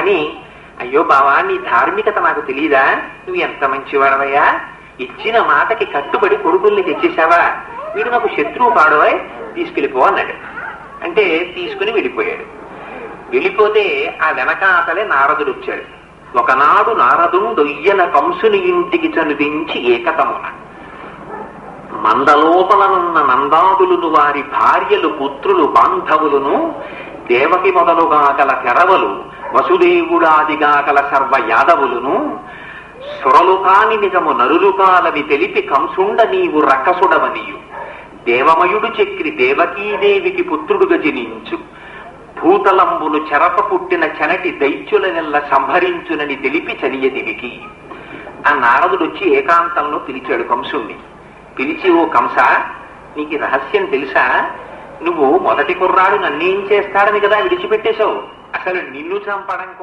అని, అయ్యో బావా, నీ ధార్మికత నాకు తెలీదా? నువ్వు ఎంత మంచివాడవయ్యా, ఇచ్చిన మాటకి కట్టుబడి కొడుకుల్ని తెచ్చేశావా, వీడు నాకు శత్రువు కాడోయ్, తీసుకెళ్ళిపో అన్నాడు. అంటే తీసుకుని వెళ్ళిపోయాడు. వెళ్ళిపోతే ఆ వెనకాతలే నారదుడు వచ్చాడు. ఒకనాడు నారదుండొయ్యన కంసుని ఇంటికి చనుదించి ఏకతమున మందలోపలనున్న నందాదులను వారి భార్యలు పుత్రులు బాంధవులను దేవకి మొదలుగా గల తెరవలు వసుదేవుడాదిగా గల సర్వ యాదవులను సురలు కాని నిజము నరులు కాలవి తెలిపి కంసుండ నీవు రక్కసుడవనియు దేవమయుడు చక్రి దేవకీదేవికి పుత్రుడుగా జనించు భూతలంబును చెరప పుట్టిన చెనటి దైత్యుల నెల్ల సంహరించునని తెలిపి చనియదివికి. ఆ నారదుడు వచ్చి ఏకాంతంలో పిలిచాడు కంసుణ్ణి. పిలిచి, ఓ కంస, నీకు రహస్యం తెలుసా? నువ్వు మొదటి కుర్రాడు నన్నేం చేస్తాడని కదా విడిచిపెట్టేశావు. అసలు నిన్ను చంపడం